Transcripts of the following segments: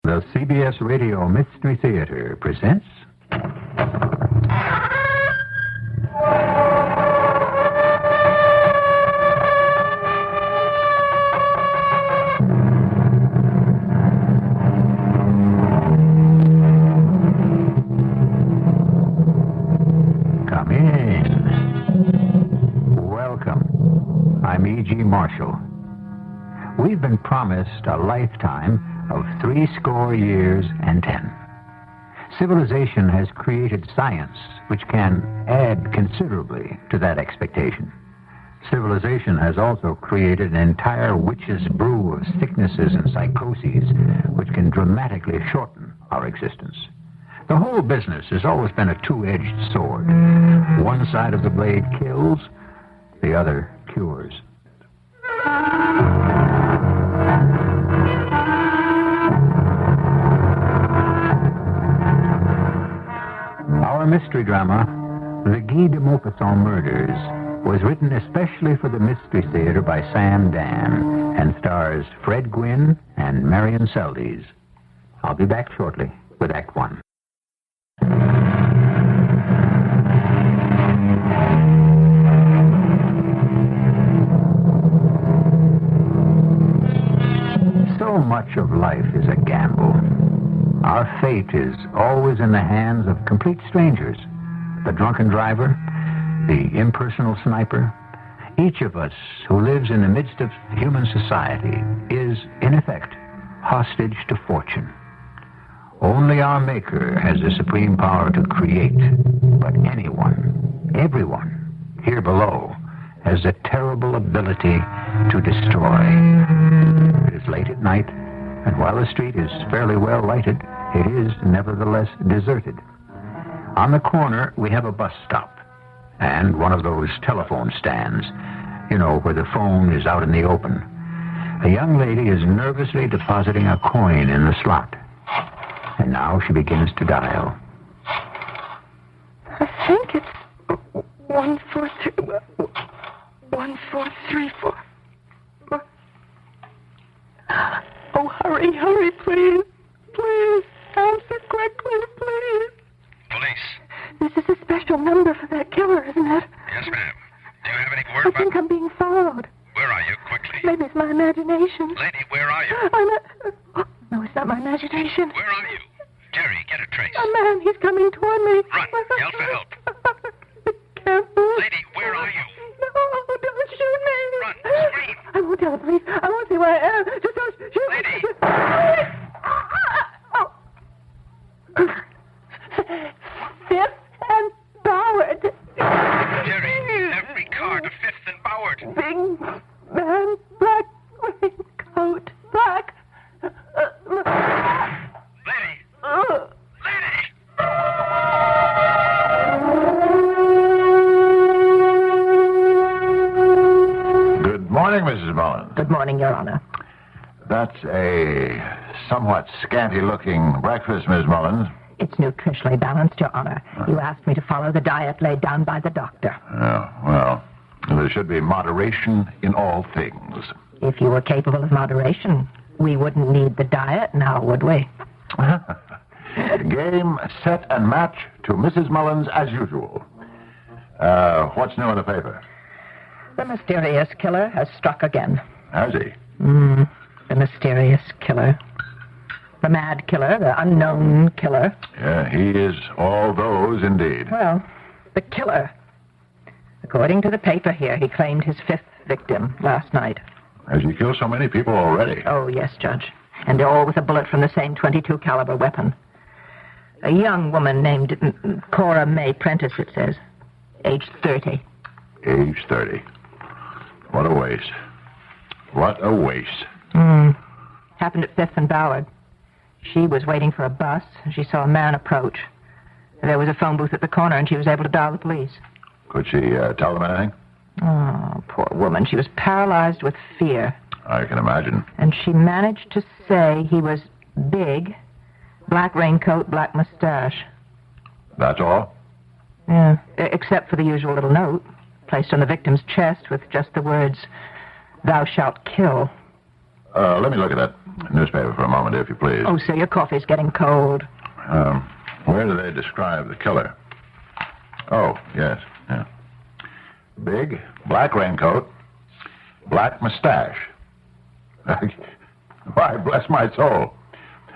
The CBS Radio Mystery Theater presents... Come in. Welcome. I'm E.G. Marshall. We've been promised a lifetime of 70 years and 10. Civilization has created science which can add considerably to that expectation. Civilization has also created an entire witch's brew of sicknesses and psychoses which can dramatically shorten our existence. The whole business has always been a two-edged sword. One side of the blade kills, the other cures. Our mystery drama, The Guy De Maupassant Murders, was written especially for the Mystery Theater by Sam Dan and stars Fred Gwynne and Marion Seldes. I'll be back shortly with Act One. So much of life is a gamble. Our fate is always in the hands of complete strangers. The drunken driver, the impersonal sniper. Each of us who lives in the midst of human society is, in effect, hostage to fortune. Only our Maker has the supreme power to create, but anyone, everyone, here below, has the terrible ability to destroy. It is late at night, and while the street is fairly well lighted, it is nevertheless deserted. On the corner, we have a bus stop and one of those telephone stands, you know, where the phone is out in the open. A young lady is nervously depositing a coin in the slot, and now she begins to dial. I think it's 1434. Oh, hurry, please. Please, answer quickly, please. Police. This is a special number for that killer, isn't it? Yes, ma'am. Do you have any word I think I'm being followed. Where are you? Quickly. Maybe it's my imagination. Lady, where are you? No, it's not my imagination. Where are you? Jerry, get a trace. A man, he's coming toward me. Run. Yell for help. Careful. Lady, where are you? No, don't shoot me. Run. Scream. I won't tell the police. I won't say where I am. Just don't shoot me. Lady. Fifth and Boward. Jerry, every car to 5th and Boward. Big man, black raincoat, black. Lady. Lady. Good morning, Mrs. Mullins. Good morning, Your Honor. That's a somewhat scanty-looking breakfast, Miss Mullins. It's nutritionally balanced, Your Honor. You asked me to follow the diet laid down by the doctor. Oh, well, there should be moderation in all things. If you were capable of moderation, we wouldn't need the diet now, would we? Game, set, and match to Mrs. Mullins as usual. What's new in the paper? The mysterious killer has struck again. Has he? The mysterious killer. The mad killer, the unknown killer. Yeah, he is all those indeed. Well, the killer. According to the paper here, he claimed his 5th victim last night. Has he killed so many people already? Oh, yes, Judge. And they're all with a bullet from the same .22 caliber weapon. A young woman named Cora May Prentice, it says. Age 30. Age 30. What a waste. What a waste. Happened at 5th and Boward. She was waiting for a bus. She saw a man approach. There was a phone booth at the corner, and she was able to dial the police. Could she tell them anything? Oh, poor woman. She was paralyzed with fear. I can imagine. And she managed to say he was big, black raincoat, black mustache. That's all? Yeah, except for the usual little note placed on the victim's chest with just the words, "Thou shalt kill." Let me look at that newspaper for a moment, if you please. Oh, sir, your coffee's getting cold. Where do they describe the killer? Oh, yes. Yeah. Big, black raincoat, black mustache. Why, bless my soul.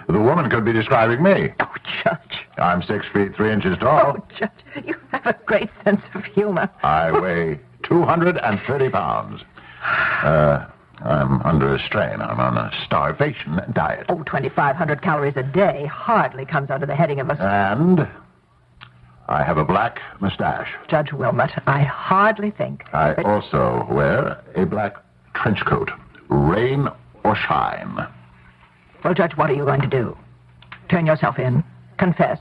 The woman could be describing me. Oh, Judge. I'm 6 feet 3 inches tall. Oh, Judge, you have a great sense of humor. I weigh 230 pounds. I'm under a strain. I'm on a starvation diet. Oh, 2,500 calories a day hardly comes under the heading of a... And I have a black mustache. Judge Wilmot, I hardly think... I also wear a black trench coat, rain or shine. Well, Judge, what are you going to do? Turn yourself in? Confess?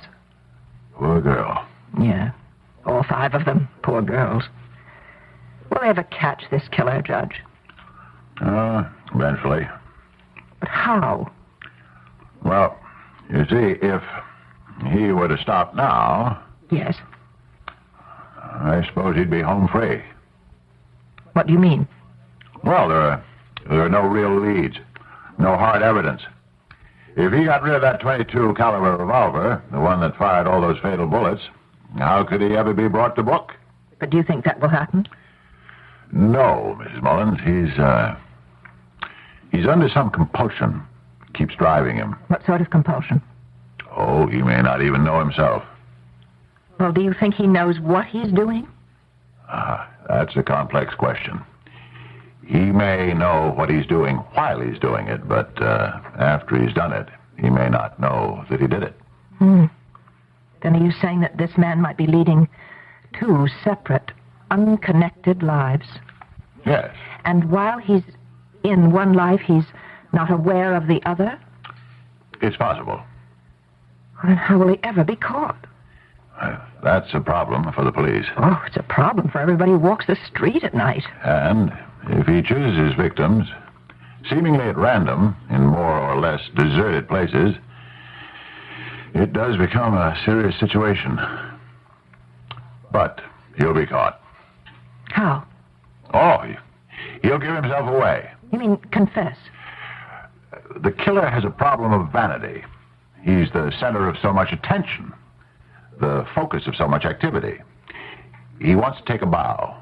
Poor girl. Yeah, all 5 of them. Poor girls. Will they ever catch this killer, Judge? Eventually. But how? Well, you see, if he were to stop now... Yes? I suppose he'd be home free. What do you mean? Well, there are no real leads. No hard evidence. If he got rid of that .22 caliber revolver, the one that fired all those fatal bullets, how could he ever be brought to book? But do you think that will happen? No, Mrs. Mullins. He's under some compulsion. Keeps driving him. What sort of compulsion? Oh, he may not even know himself. Well, do you think he knows what he's doing? That's a complex question. He may know what he's doing while he's doing it, but after he's done it, he may not know that he did it. Then are you saying that this man might be leading 2 separate, unconnected lives? Yes. And while he's in one life, he's not aware of the other? It's possible. Well, then how will he ever be caught? That's a problem for the police. Oh, it's a problem for everybody who walks the street at night. And if he chooses his victims, seemingly at random, in more or less deserted places, it does become a serious situation. But he'll be caught. How? Oh, he'll give himself away. You mean confess? The killer has a problem of vanity. He's the center of so much attention, the focus of so much activity. He wants to take a bow.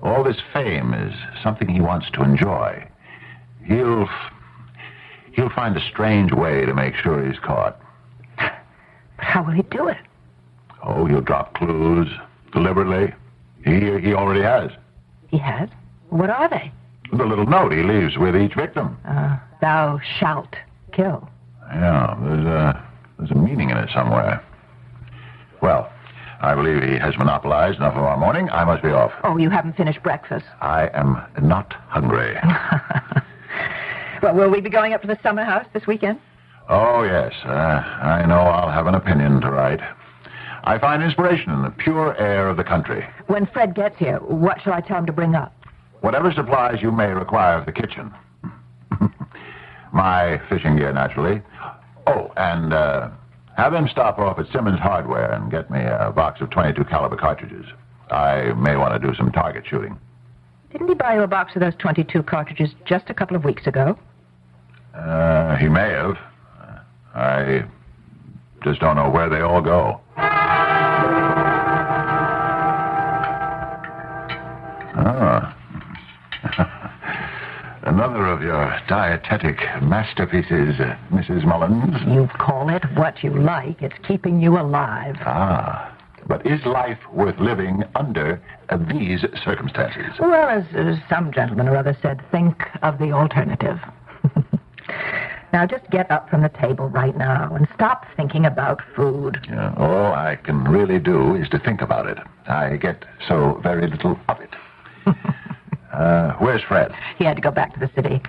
All this fame is something he wants to enjoy. He'll find a strange way to make sure he's caught. But how will he do it? Oh, he'll drop clues deliberately. He already has. He has? What are they? The little note he leaves with each victim. Thou shalt kill. Yeah, there's a meaning in it somewhere. Well, I believe he has monopolized enough of our morning. I must be off. Oh, you haven't finished breakfast. I am not hungry. Well, will we be going up to the summer house this weekend? Oh, yes. I know I'll have an opinion to write. I find inspiration in the pure air of the country. When Fred gets here, what shall I tell him to bring up? Whatever supplies you may require for the kitchen. My fishing gear, naturally. Oh, and have him stop off at Simmons Hardware and get me a box of .22 caliber cartridges. I may want to do some target shooting. Didn't he buy you a box of those .22 cartridges just a couple of weeks ago? He may have. I just don't know where they all go. Another of your dietetic masterpieces, Mrs. Mullins. You call it what you like. It's keeping you alive. But is life worth living under these circumstances? Well, as some gentleman or other said, think of the alternative. Now, just get up from the table right now and stop thinking about food. Yeah, all I can really do is to think about it. I get so very little of it. Where's Fred? He had to go back to the city.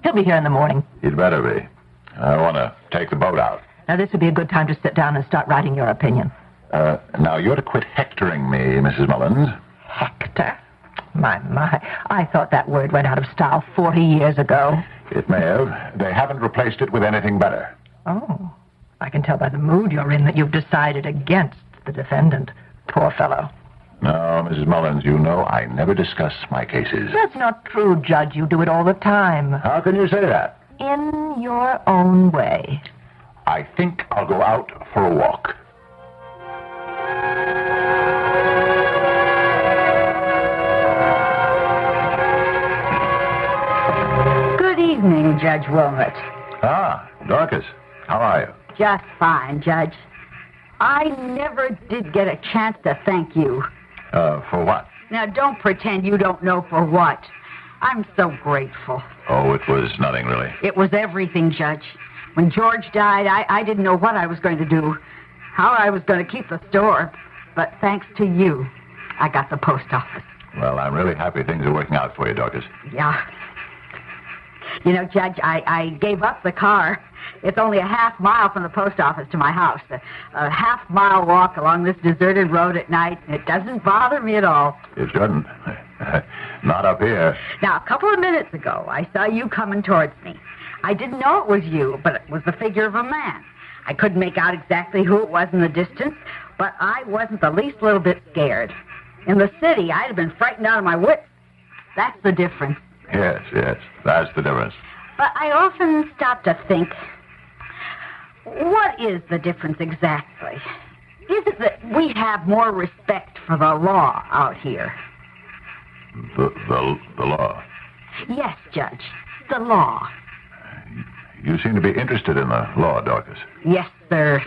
He'll be here in the morning. He'd better be. I want to take the boat out. Now, this would be a good time to sit down and start writing your opinion. Now, you're to quit hectoring me, Mrs. Mullins. Hector? My. I thought that word went out of style 40 years ago. It may have. They haven't replaced it with anything better. Oh. I can tell by the mood you're in that you've decided against the defendant. Poor fellow. No, Mrs. Mullins, you know I never discuss my cases. That's not true, Judge. You do it all the time. How can you say that? In your own way. I think I'll go out for a walk. Good evening, Judge Wilmot. Ah, Dorcas, how are you? Just fine, Judge. I never did get a chance to thank you. For what? Now, don't pretend you don't know for what. I'm so grateful. Oh, it was nothing, really. It was everything, Judge. When George died, I didn't know what I was going to do, how I was going to keep the store. But thanks to you, I got the post office. Well, I'm really happy things are working out for you, Dorcas. Yeah. You know, Judge, I gave up the car. It's only a half-mile from the post office to my house. A half-mile walk along this deserted road at night. It doesn't bother me at all. It shouldn't. Not up here. Now, a couple of minutes ago, I saw you coming towards me. I didn't know it was you, but it was the figure of a man. I couldn't make out exactly who it was in the distance, but I wasn't the least little bit scared. In the city, I'd have been frightened out of my wits. That's the difference. Yes, that's the difference. But I often stop to think, what is the difference exactly? Is it that we have more respect for the law out here? The law? Yes, Judge, the law. You seem to be interested in the law, Dorcas. Yes, sir.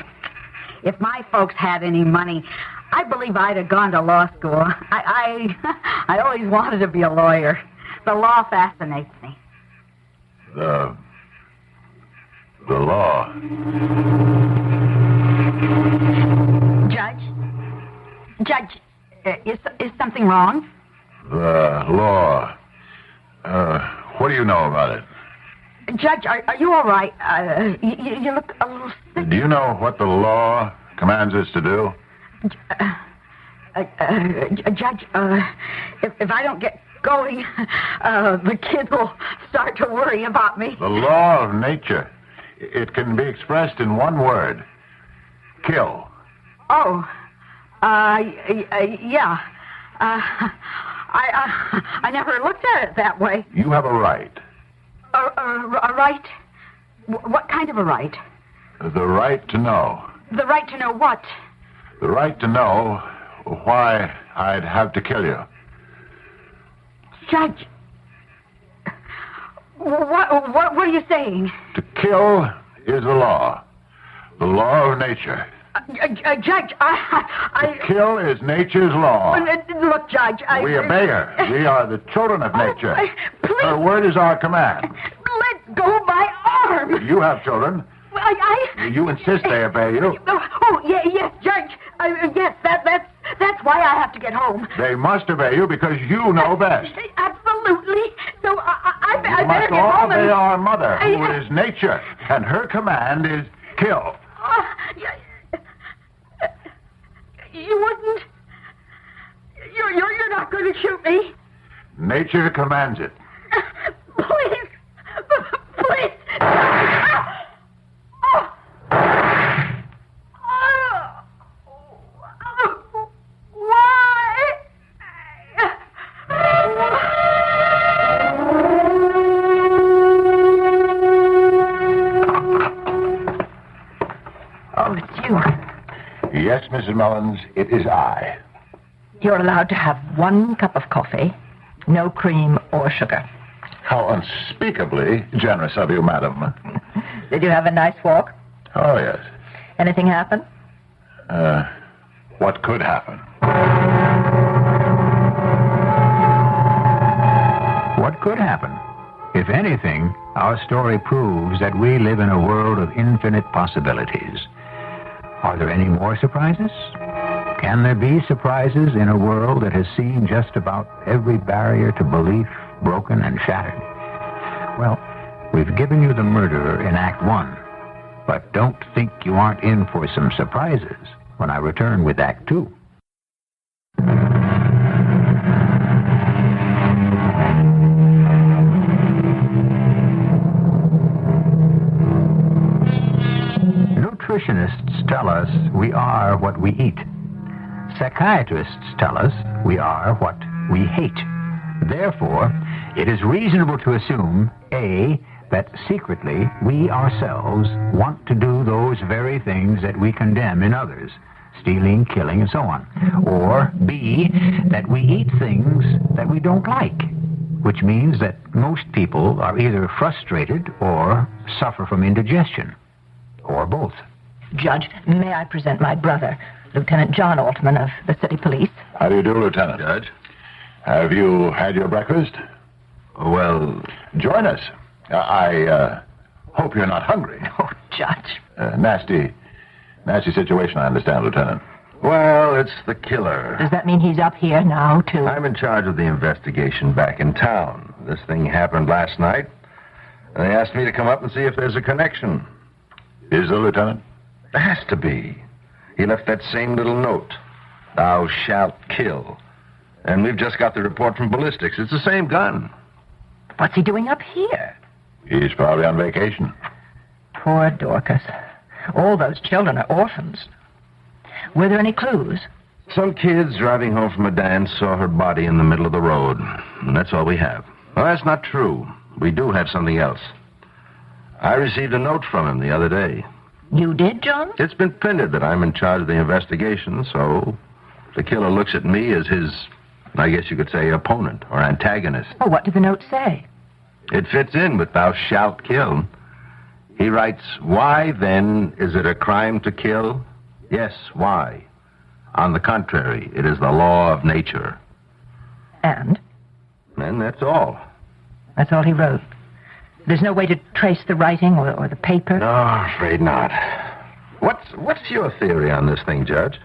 If my folks had any money, I believe I'd have gone to law school. I always wanted to be a lawyer. The law fascinates me. The law. Judge, is something wrong? The law. What do you know about it? Judge, are you all right? You look a little sick. Do you know what the law commands us to do? Judge, if I don't get going, the kids will start to worry about me. The law of nature. It can be expressed in one word. Kill. Oh, yeah. I never looked at it that way. You have a right. A right? What kind of a right? The right to know. The right to know what? The right to know why I'd have to kill you. Judge, what are you saying? To kill is the law of nature. Judge, To kill is nature's law. Look, Judge, We obey her. We are the children of nature. Please. Her word is our command. Let go of my arm. You have children. You insist they obey you. Oh, yes, Judge. Yes, that's why I have to get home. They must obey you because you know best. Absolutely. So I You better must get all home. obey our mother, who is nature, and her command is kill. You wouldn't. You're not going to shoot me. Nature commands it. Please. Please. Why? Oh, it's you. Yes, Mrs. Mullins, it is I. You're allowed to have 1 cup of coffee, no cream or sugar. How unspeakably generous of you, madam. Did you have a nice walk? Oh, yes. Anything happen? What could happen? What could happen? If anything, our story proves that we live in a world of infinite possibilities. Are there any more surprises? Can there be surprises in a world that has seen just about every barrier to belief broken and shattered? Well, we've given you the murderer in Act 1, but don't think you aren't in for some surprises when I return with Act 2. Nutritionists tell us we are what we eat. Psychiatrists tell us we are what we hate. Therefore, it is reasonable to assume, A, that secretly we ourselves want to do those very things that we condemn in others, stealing, killing, and so on. Or B, that we eat things that we don't like, which means that most people are either frustrated or suffer from indigestion, or both. Judge, may I present my brother, Lieutenant John Altman of the City Police? How do you do, Lieutenant? Judge? Have you had your breakfast? Well, Join us. I hope you're not hungry. Oh, Judge. Nasty situation, I understand, Lieutenant. well, it's the killer. Does that mean he's up here now, too? I'm in charge of the investigation back in town. This thing happened last night, and they asked me to come up and see if there's a connection. Is there, Lieutenant? There has to be. He left that same little note. Thou shalt kill. And we've just got the report from ballistics. It's the same gun. What's he doing up here? He's probably on vacation. Poor Dorcas. All those children are orphans. Were there any clues? Some kids driving home from a dance saw her body in the middle of the road. And that's all we have. Well, that's not true. We do have something else. I received a note from him the other day. You did, John? It's been printed that I'm in charge of the investigation, so the killer looks at me as his, I guess you could say, opponent or antagonist. Oh, what did the note say? It fits in with thou shalt kill. He writes, why, then, is it a crime to kill? Yes, why? On the contrary, it is the law of nature. And? And that's all. That's all he wrote. There's no way to trace the writing or the paper? No, afraid not. What's your theory on this thing, Judge?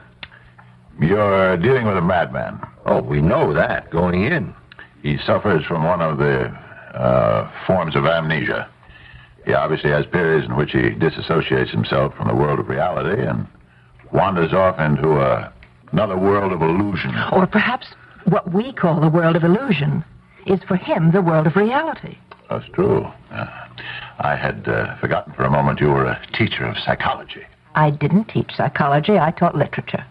You're dealing with a madman. Oh, we know that going in. He suffers from one of the forms of amnesia. He obviously has periods in which he disassociates himself from the world of reality and wanders off into another world of illusion. Or perhaps what we call the world of illusion is for him the world of reality. That's true. I had forgotten for a moment you were a teacher of psychology. I didn't teach psychology. I taught literature.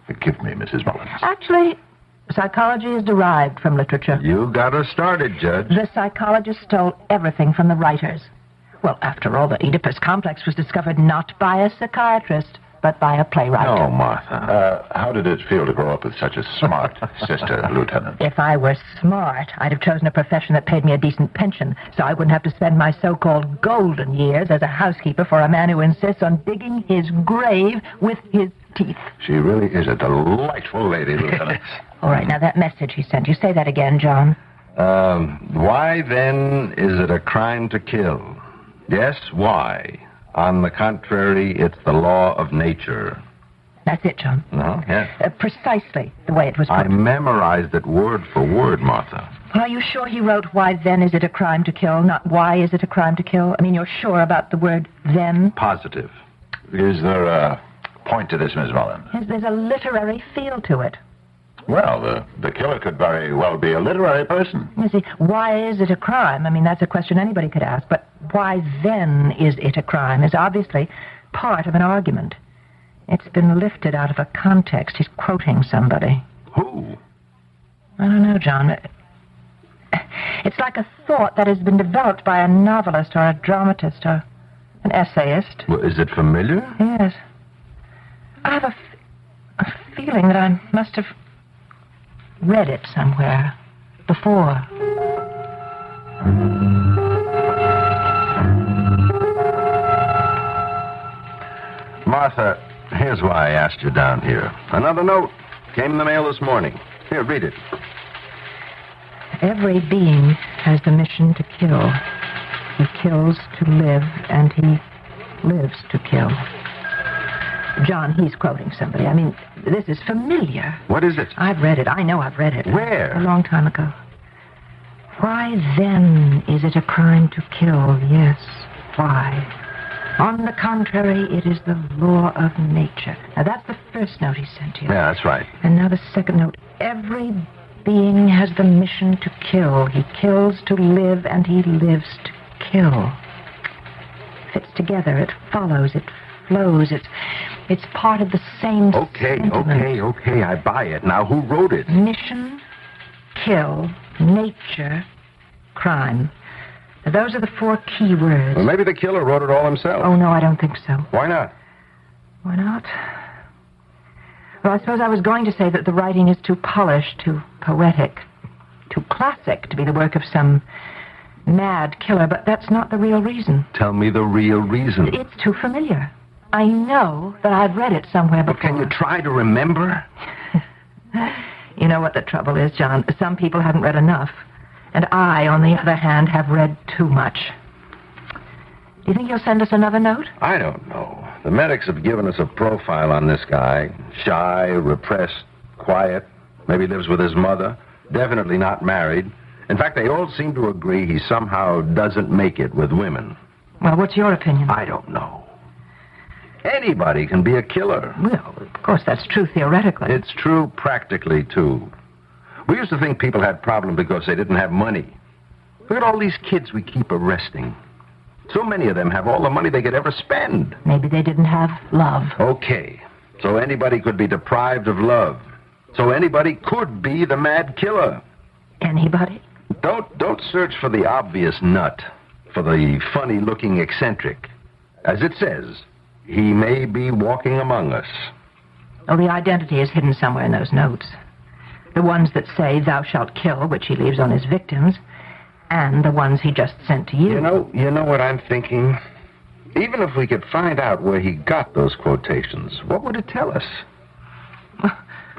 Forgive me, Mrs. Mullins. Actually, psychology is derived from literature. You got us started, Judge. The psychologists stole everything from the writers. Well, after all, the Oedipus complex was discovered not by a psychiatrist, but by a playwright. Oh, Martha. How did it feel to grow up with such a smart sister, Lieutenant? If I were smart, I'd have chosen a profession that paid me a decent pension, so I wouldn't have to spend my so-called golden years as a housekeeper for a man who insists on digging his grave with his teeth. She really is a delightful lady, Lieutenant. All right, now that message he sent, you say that again, John. Why, then, is it a crime to kill? Yes, why? On the contrary, it's the law of nature. That's it, John. No? Yes. Precisely the way it was put. I memorized it word for word, Martha. Are you sure he wrote, why then is it a crime to kill, not why is it a crime to kill? I mean, you're sure about the word then? Positive. Is there a point to this, Miss Mullins? Yes, there's a literary feel to it. Well, the killer could very well be a literary person. You see, why is it a crime? I mean, that's a question anybody could ask. But why then is it a crime is obviously part of an argument. It's been lifted out of a context. He's quoting somebody. Who? I don't know, John. It's like a thought that has been developed by a novelist or a dramatist or an essayist. Well, is it familiar? Yes. I have a feeling that I must have read it somewhere before. Martha, here's why I asked you down here. Another note came in the mail this morning. Here, read it. Every being has the mission to kill. He kills to live, and he lives to kill. John, he's quoting somebody. I mean, this is familiar. What is it? I've read it. I know I've read it. Where? A long time ago. Why then is it a crime to kill? Yes. Why? On the contrary, it is the law of nature. Now, that's the first note he sent you. Yeah, that's right. And now the second note. Every being has the mission to kill. He kills to live, and he lives to kill. Fits together. It follows. It flows. It's part of the same Okay, sentiment. I buy it. Now, who wrote it? Mission, kill, nature, crime. Those are the 4 key words. Well, maybe the killer wrote it all himself. Oh, no, I don't think so. Why not? Why not? Well, I suppose I was going to say that the writing is too polished, too poetic, too classic to be the work of some mad killer, but that's not the real reason. Tell me the real reason. It's too familiar. I know that I've read it somewhere before. But can you try to remember? You know what the trouble is, John. Some people haven't read enough. And I, on the other hand, have read too much. Do you think you'll send us another note? I don't know. The medics have given us a profile on this guy. Shy, repressed, quiet. Maybe lives with his mother. Definitely not married. In fact, they all seem to agree he somehow doesn't make it with women. Well, what's your opinion? I don't know. Anybody can be a killer. Well, of course, that's true theoretically. It's true practically, too. We used to think people had problems because they didn't have money. Look at all these kids we keep arresting. So many of them have all the money they could ever spend. Maybe they didn't have love. Okay. So anybody could be deprived of love. So anybody could be the mad killer. Anybody? Don't search for the obvious nut, for the funny-looking eccentric. As it says, he may be walking among us. Oh, the identity is hidden somewhere in those notes. The ones that say, thou shalt kill, which he leaves on his victims, and the ones he just sent to you. You know what I'm thinking? Even if we could find out where he got those quotations, what would it tell us?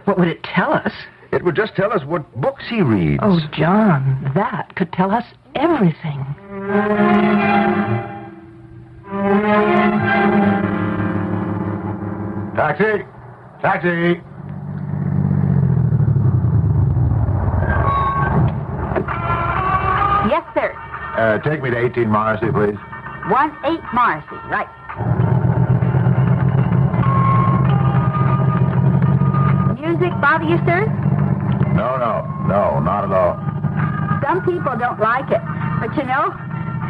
What would it tell us? It would just tell us what books he reads. Oh, John, that could tell us everything. Taxi! Taxi! Yes, sir. Take me to 18 Morrissey, please. 18 Morrissey, right. Music bother you, sir? No, not at all. Some people don't like it, but you know,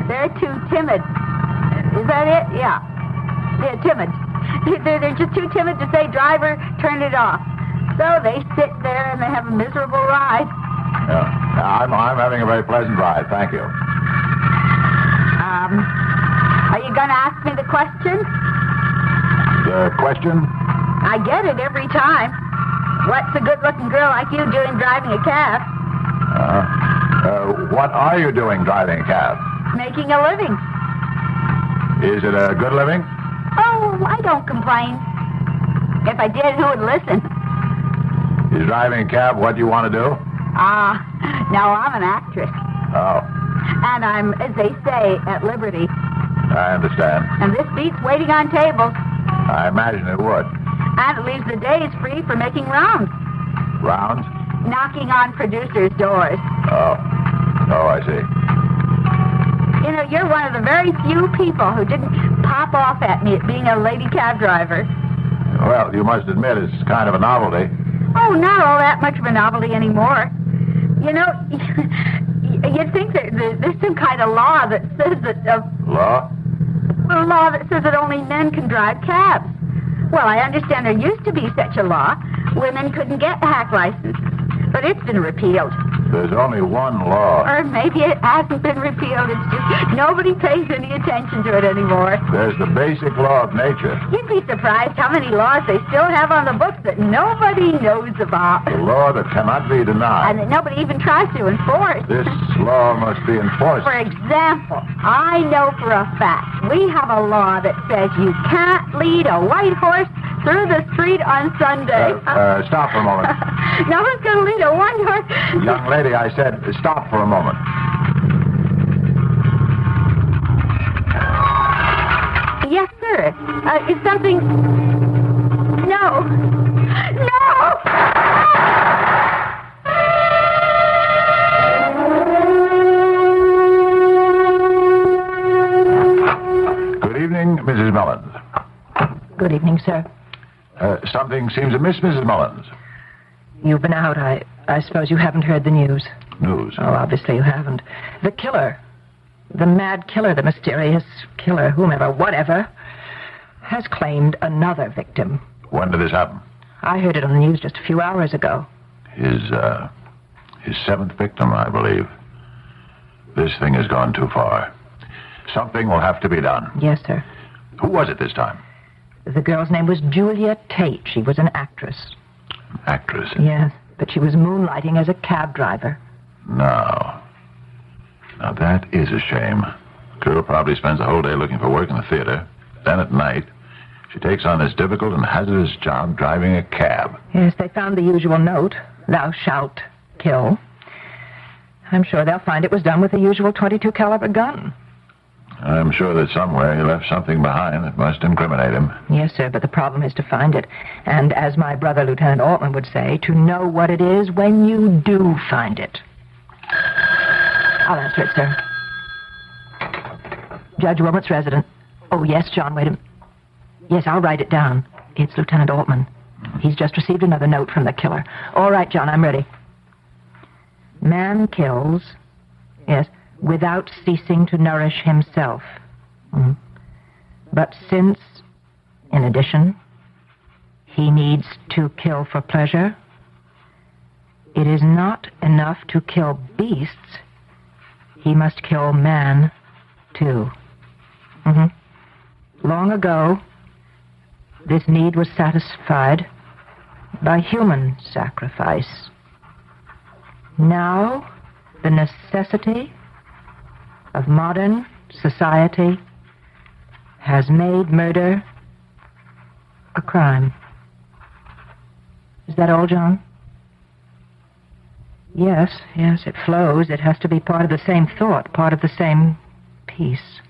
they're too timid. Is that it? Yeah. They're timid. They're just too timid to say, driver, turn it off. So they sit there and they have a miserable ride. Yeah. I'm having a very pleasant ride, thank you. Are you going to ask me the question? The question? I get it every time. What's a good-looking girl like you doing driving a cab? What are you doing driving a cab? Making a living. Is it a good living? Oh, I don't complain. If I did, who would listen? Is driving a cab what you want to do? Now I'm an actress. Oh, And I'm, as they say, at liberty. I understand. And this beats waiting on tables. I imagine it would. And it leaves the days free for making rounds. Rounds? Knocking on producers' doors. Oh, I see. You know, you're one of the very few people who didn't pop off at me at being a lady cab driver. Well, you must admit it's kind of a novelty. Oh, not all that much of a novelty anymore. You know, you'd think that there's some kind of law that says that... Law? A law that says that only men can drive cabs. Well, I understand there used to be such a law. Women couldn't get hack licenses. But it's been repealed. There's only one law. Or maybe it hasn't been repealed. It's just nobody pays any attention to it anymore. There's the basic law of nature. You'd be surprised how many laws they still have on the books that nobody knows about. The law that cannot be denied. And that nobody even tries to enforce. This law must be enforced. For example, I know for a fact we have a law that says you can't lead a white horse through the street on Sunday. Stop for a moment. No one's going to lead a white horse. Young lady, I said stop for a moment. Yes, sir. Is something... No. No! Good evening, Mrs. Mullins. Good evening, sir. Something seems amiss, Mrs. Mullins. You've been out. I suppose you haven't heard the news. News? Oh, obviously you haven't. The killer. The mad killer, the mysterious killer, whomever, whatever, has claimed another victim. When did this happen? I heard it on the news just a few hours ago. His seventh victim, I believe. This thing has gone too far. Something will have to be done. Yes, sir. Who was it this time? The girl's name was Julia Tate. She was an actress. Actress? Yes, but she was moonlighting as a cab driver. No. Now, that is a shame. Girl probably spends the whole day looking for work in the theater. Then at night, she takes on this difficult and hazardous job driving a cab. Yes, they found the usual note, "Thou shalt kill." I'm sure they'll find it was done with the usual .22 caliber gun. I'm sure that somewhere he left something behind that must incriminate him. Yes, sir, but the problem is to find it. And as my brother, Lieutenant Altman, would say, to know what it is when you do find it. I'll answer it, sir. Judge Wilmot's resident. Oh, yes, John, wait a minute. Yes, I'll write it down. It's Lieutenant Altman. He's just received another note from the killer. All right, John, I'm ready. Man kills, yes, without ceasing to nourish himself. But since, in addition, he needs to kill for pleasure, it is not enough to kill beasts. He must kill man, too. Long ago, this need was satisfied by human sacrifice. Now, the necessity of modern society has made murder a crime. Is that all, John? Yes, it flows. It has to be part of the same thought, part of the same piece.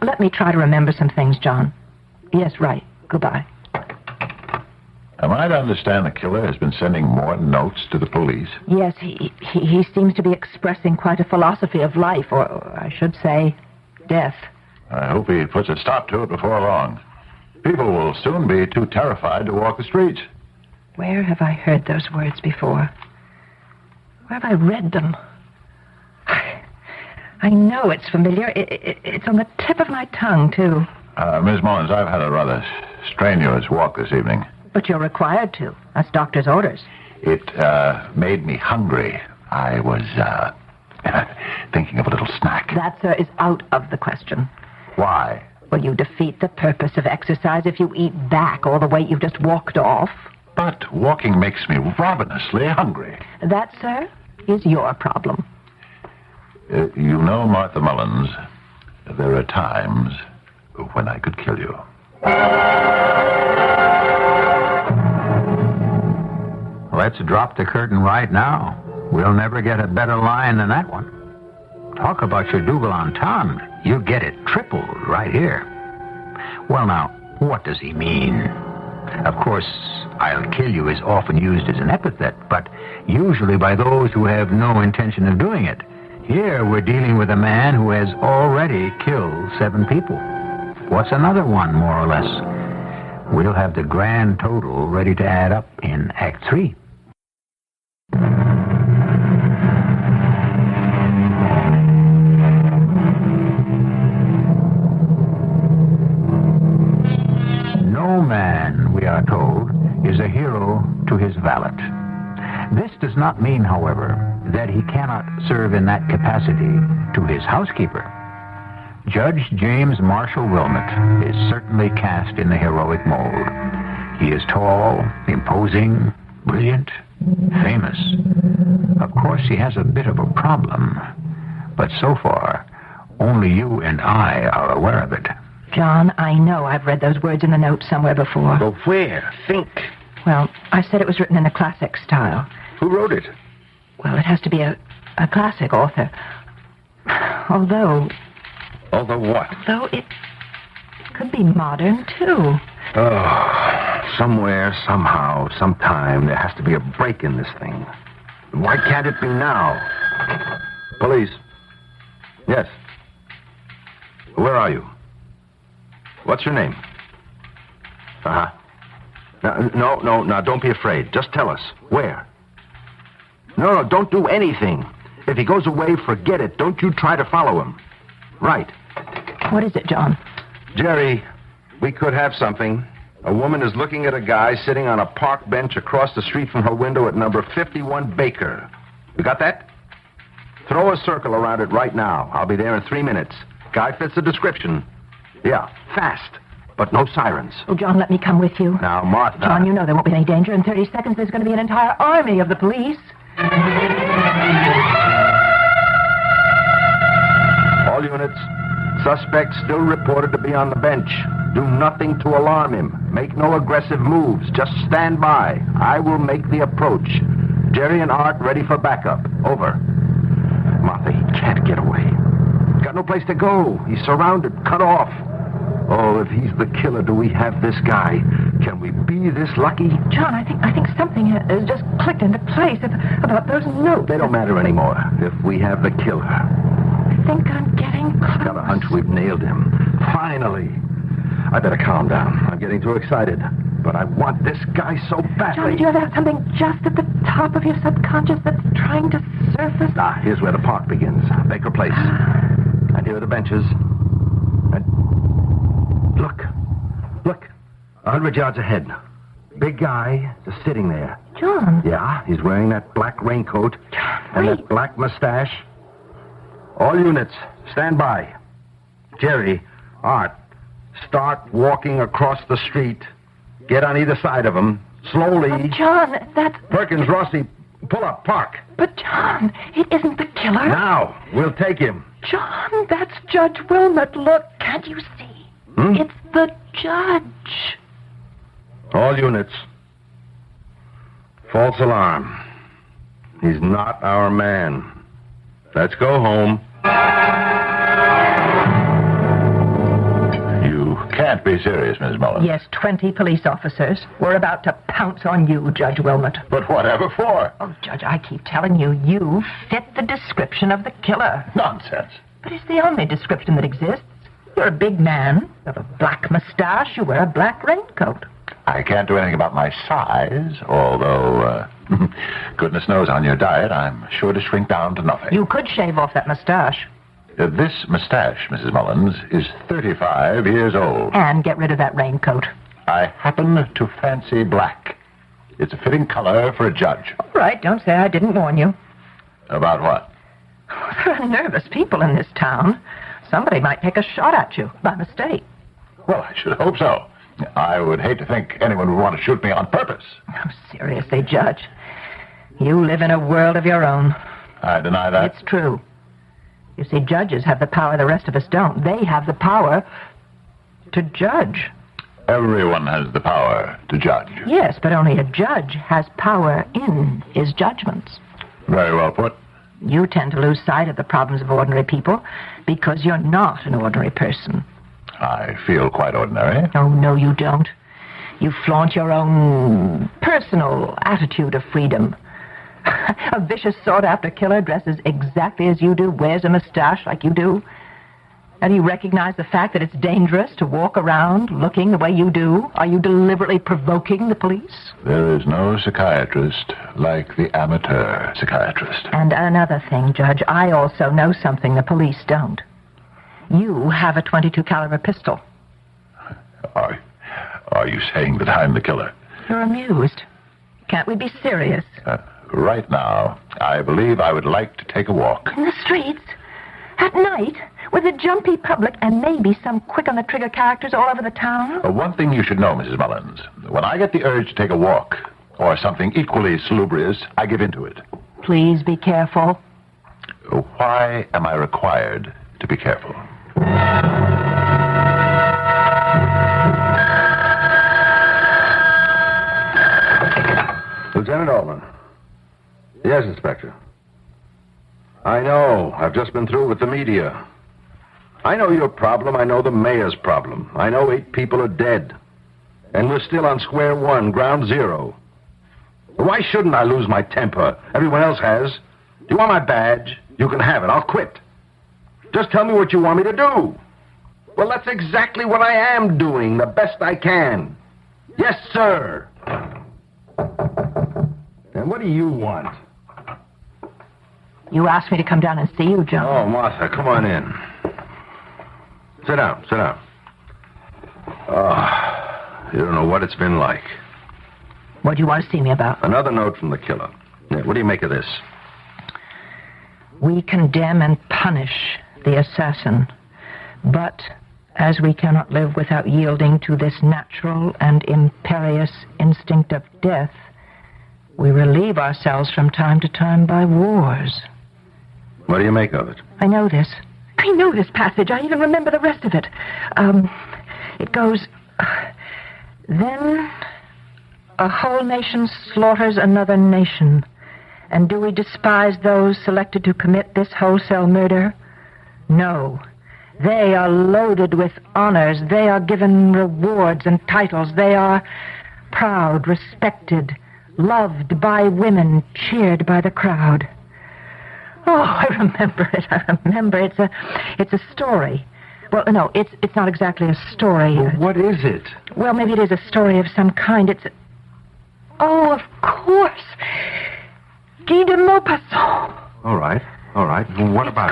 Let me try to remember some things, John. Yes, right. Goodbye. Am I to understand the killer has been sending more notes to the police? Yes, he seems to be expressing quite a philosophy of life, or I should say, death. I hope he puts a stop to it before long. People will soon be too terrified to walk the streets. Where have I heard those words before? Where have I read them? I know it's familiar. It's on the tip of my tongue, too. Miss Mullins, I've had a rather strenuous walk this evening. But you're required to. That's doctor's orders. It made me hungry. I was thinking of a little snack. That, sir, is out of the question. Why? Well, you defeat the purpose of exercise if you eat back all the weight you've just walked off. But walking makes me ravenously hungry. That, sir, is your problem. You know, Martha Mullins, there are times when I could kill you. Let's drop the curtain right now. We'll never get a better line than that one. Talk about your Dougal entendre. You get it tripled right here. Well, now, what does he mean? Of course, I'll kill you is often used as an epithet, but usually by those who have no intention of doing it. Here, we're dealing with a man who has already killed 7 people. What's another one, more or less? We'll have the grand total ready to add up in Act 3. No man, we are told, is a hero to his valet. This does not mean, however, that he cannot serve in that capacity to his housekeeper. Judge James Marshall Wilmot is certainly cast in the heroic mold. He is tall, imposing, brilliant, famous. Of course, he has a bit of a problem, but so far, only you and I are aware of it. John, I know I've read those words in the note somewhere before. But where? Think. Well, I said it was written in a classic style. Who wrote it? Well, it has to be a classic author. Although what? Though it could be modern, too. Oh, somewhere, somehow, sometime, there has to be a break in this thing. Why can't it be now? Police. Yes. Where are you? What's your name? Uh-huh. No, don't be afraid. Just tell us. Where? No, don't do anything. If he goes away, forget it. Don't you try to follow him. Right. What is it, John? Jerry, we could have something. A woman is looking at a guy sitting on a park bench across the street from her window at number 51 Baker. You got that? Throw a circle around it right now. I'll be there in 3 minutes. Guy fits the description. Yeah, fast, but no sirens. Oh, John, let me come with you. Now, Martha... John, you know there won't be any danger. In 30 seconds, there's going to be an entire army of the police. All units. Suspect still reported to be on the bench. Do nothing to alarm him. Make no aggressive moves. Just stand by. I will make the approach. Jerry and Art ready for backup. Over. Martha, he can't get away. He's got no place to go. He's surrounded, cut off. Oh, if he's the killer, do we have this guy? Can we be this lucky? John, I think something has just clicked into place about those notes. They don't matter anymore if we have the killer. I think I'm getting close. Got a hunch we've nailed him. Finally. I better calm down. I'm getting too excited. But I want this guy so badly. John, did you ever have something just at the top of your subconscious that's trying to surface? Ah, here's where the park begins. Baker Place. And here are the benches. And look. 100 yards ahead. Big guy just sitting there. John. Yeah, he's wearing that black raincoat. John, and wait. that black mustache. All units, stand by. Jerry, Art, start walking across the street. Get on either side of him. Slowly. Oh, John, that's... Perkins, Rossi, pull up, park. But, John, it isn't the killer. Now, we'll take him. John, that's Judge Wilmot. Look, can't you see? It's the judge. All units. False alarm. He's not our man. Let's go home. You can't be serious, Miss Mullins. Yes, 20 police officers. We're about to pounce on you, Judge Wilmot. But whatever for? Oh, Judge, I keep telling you, you fit the description of the killer. Nonsense. But it's the only description that exists. You're a big man. You have a black mustache. You wear a black raincoat. I can't do anything about my size, although, goodness knows on your diet, I'm sure to shrink down to nothing. You could shave off that mustache. This mustache, Mrs. Mullins, is 35 years old. And get rid of that raincoat. I happen to fancy black. It's a fitting color for a judge. All right, don't say I didn't warn you. About what? There are nervous people in this town. Somebody might take a shot at you by mistake. Well, I should hope so. I would hate to think anyone would want to shoot me on purpose. Oh, seriously, Judge. You live in a world of your own. I deny that. It's true. You see, judges have the power the rest of us don't. They have the power to judge. Everyone has the power to judge. Yes, but only a judge has power in his judgments. Very well put. You tend to lose sight of the problems of ordinary people because you're not an ordinary person. I feel quite ordinary. Oh, no, you don't. You flaunt your own personal attitude of freedom. A vicious, sought-after killer dresses exactly as you do, wears a mustache like you do. Now, do you recognize the fact that it's dangerous to walk around looking the way you do? Are you deliberately provoking the police? There is no psychiatrist like the amateur psychiatrist. And another thing, Judge, I also know something the police don't. You have a .22 caliber pistol. Are you saying that I'm the killer? You're amused. Can't we be serious? Right now, I believe I would like to take a walk. In the streets? At night? With a jumpy public and maybe some quick-on-the-trigger characters all over the town? One thing you should know, Mrs. Mullins. When I get the urge to take a walk, or something equally salubrious, I give into it. Please be careful. Why am I required to be careful? Lieutenant Altman. Yes, Inspector. I know. I've just been through with the media. I know your problem. I know the mayor's problem. I know 8 people are dead. And we're still on square one, ground zero. Why shouldn't I lose my temper? Everyone else has. Do you want my badge? You can have it. I'll quit. Just tell me what you want me to do. Well, that's exactly what I am doing, the best I can. Yes, sir. And what do you want? You asked me to come down and see you, John. Oh, Martha, come on in. Sit down, sit down. You don't know what it's been like. What do you want to see me about? Another note from the killer. Yeah, what do you make of this? We condemn and punish the assassin, but as we cannot live without yielding to this natural and imperious instinct of death, we relieve ourselves from time to time by wars. What do you make of it? I know this. I know this passage. I even remember the rest of it. It goes, then a whole nation slaughters another nation. And do we despise those selected to commit this wholesale murder? No. They are loaded with honors. They are given rewards and titles. They are proud, respected, loved by women, cheered by the crowd. Oh, I remember it. I remember. It's a story. Well, no, it's not exactly a story. Well, what is it? Well, maybe it is a story of some kind. Oh, of course. Guy De Maupassant. All right. Well, what about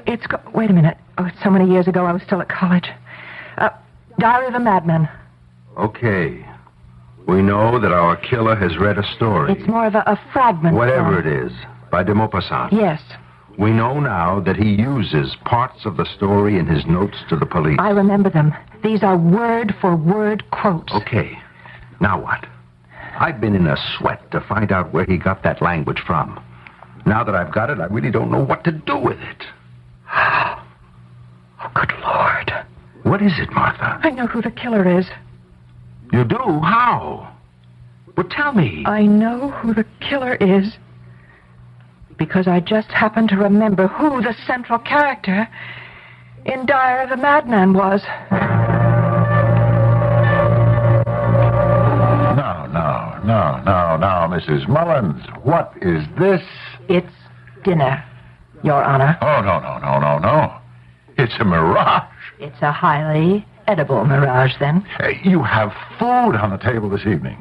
it? Wait a minute. Oh, it's so many years ago. I was still at college. Diary of a Madman. Okay. We know that our killer has read a story. It's more of a fragment. Whatever it is, by De Maupassant. Yes. We know now that he uses parts of the story in his notes to the police. I remember them. These are word-for-word quotes. Okay. Now what? I've been in a sweat to find out where he got that language from. Now that I've got it, I really don't know what to do with it. Oh, good Lord. What is it, Martha? I know who the killer is. You do? How? Well, tell me. I know who the killer is because I just happen to remember who the central character in Diary of a Madman was. No, Mrs. Mullins. What is this? It's dinner, Your Honor. Oh, no. It's a mirage. It's a highly edible mirage, then. You have food on the table this evening.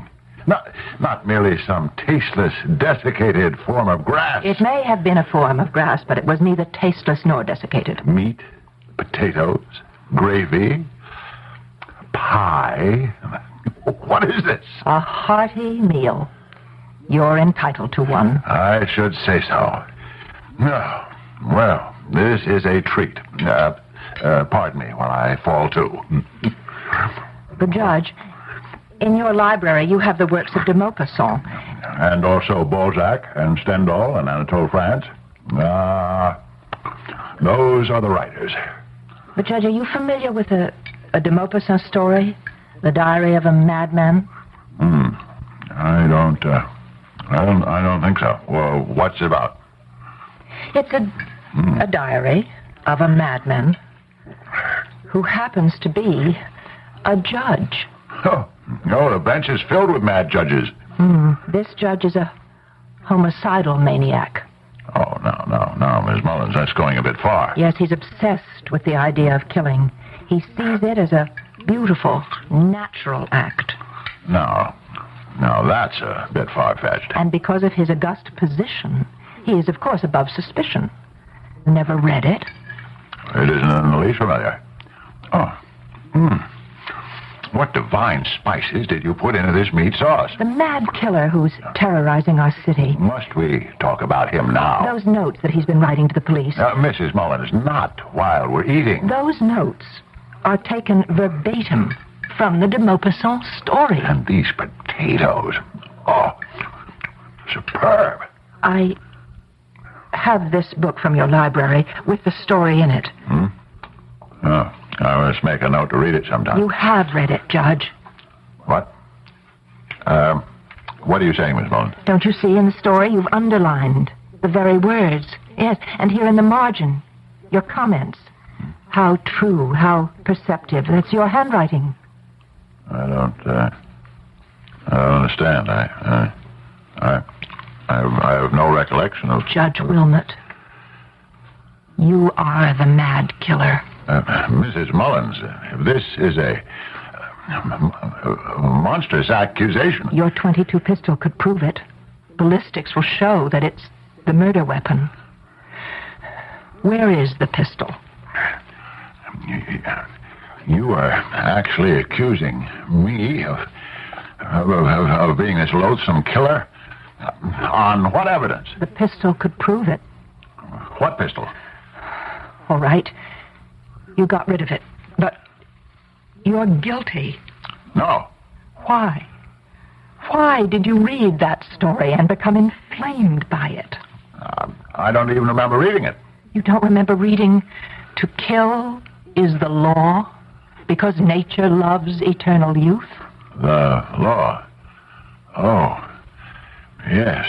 Not merely some tasteless, desiccated form of grass. It may have been a form of grass, but it was neither tasteless nor desiccated. Meat, potatoes, gravy, pie. What is this? A hearty meal. You're entitled to one. I should say so. No. Well, this is a treat. Pardon me while I fall to. But, Judge, in your library you have the works of De Maupassant. And also Balzac and Stendhal and Anatole France. Those are the writers. But, Judge, are you familiar with a De Maupassant story? The Diary of a Madman? I don't think so. Well, what's it about? It's a diary of a madman who happens to be a judge. Oh, the bench is filled with mad judges. This judge is a homicidal maniac. Oh, no, Miss Mullins, that's going a bit far. Yes, he's obsessed with the idea of killing. He sees it as a beautiful, natural act. No, that's a bit far-fetched. And because of his august position, he is, of course, above suspicion. Never read it? It isn't in the least familiar. Oh. What divine spices did you put into this meat sauce? The mad killer who's terrorizing our city. Must we talk about him now? Those notes that he's been writing to the police. Mrs. Mullins, not while we're eating. Those notes are taken verbatim from the De Maupassant story. And these potatoes. Oh, superb. I have this book from your library with the story in it. Oh, I must make a note to read it sometime. You have read it, Judge. What? What are you saying, Miss Mullins? Don't you see in the story you've underlined the very words? Yes, and here in the margin, your comments. How true, how perceptive. That's your handwriting. I don't understand. I have no recollection of... Judge Wilmot, you are the mad killer. Mrs. Mullins, this is a monstrous accusation. Your .22 pistol could prove it. Ballistics will show that it's the murder weapon. Where is the pistol? You are actually accusing me of being this loathsome killer? On what evidence? The pistol could prove it. What pistol? All right. You got rid of it. But you're guilty. No. Why? Why did you read that story and become inflamed by it? I don't even remember reading it. You don't remember reading, "To kill is the law because nature loves eternal youth"? The law? Oh, yes.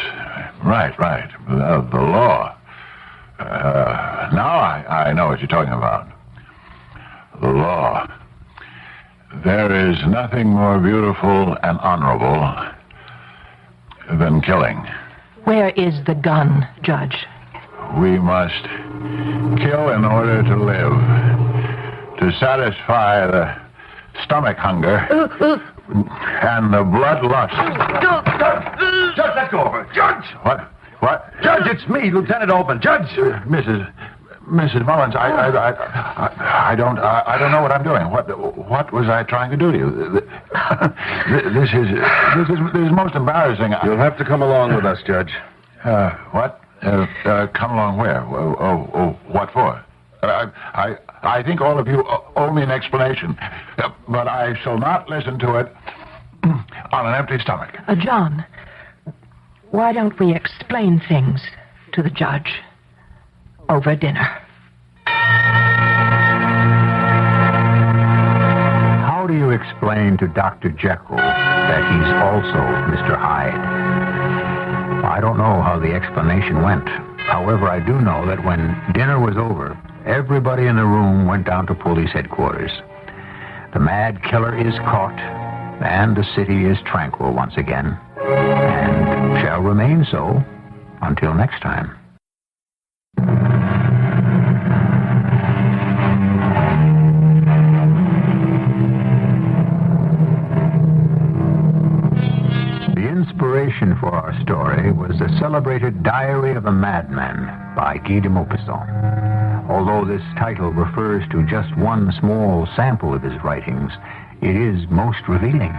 Right. The law. Now I know what you're talking about. The law. There is nothing more beautiful and honorable than killing. Where is the gun, Judge? We must kill in order to live, to satisfy the stomach hunger and the bloodlust. Judge, let go of her. Judge! What? Judge, it's me, Lieutenant Open. Judge! Mrs. Mullins, I don't know what I'm doing. What was I trying to do to you? This is most embarrassing. You'll have to come along with us, Judge. What? Come along where? What for? I think all of you owe me an explanation, but I shall not listen to it on an empty stomach. John, why don't we explain things to the judge over dinner? How do you explain to Dr. Jekyll that he's also Mr. Hyde? I don't know how the explanation went. However, I do know that when dinner was over, everybody in the room went down to police headquarters. The mad killer is caught, and the city is tranquil once again, and shall remain so until next time. The inspiration for our story was the celebrated Diary of a Madman by Guy De Maupassant. Although this title refers to just one small sample of his writings, it is most revealing,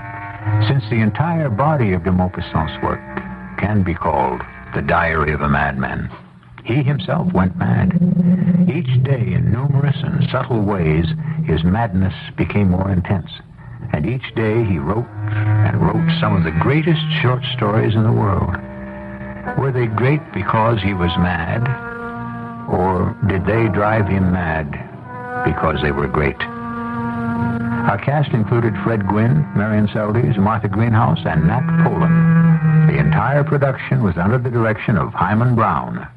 since the entire body of De Maupassant's work can be called the Diary of a Madman. He himself went mad. Each day, in numerous and subtle ways, his madness became more intense. And each day he wrote and wrote some of the greatest short stories in the world. Were they great because he was mad? Or did they drive him mad because they were great? Our cast included Fred Gwynne, Marion Seldes, Martha Greenhouse, and Nat Polen. The entire production was under the direction of Hyman Brown.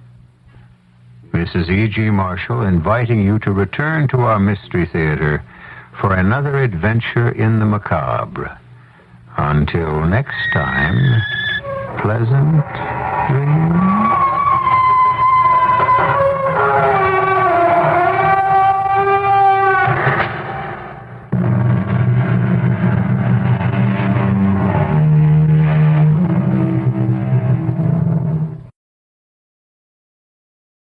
This is E.G. Marshall inviting you to return to our Mystery Theater for another adventure in the macabre. Until next time, pleasant dreams.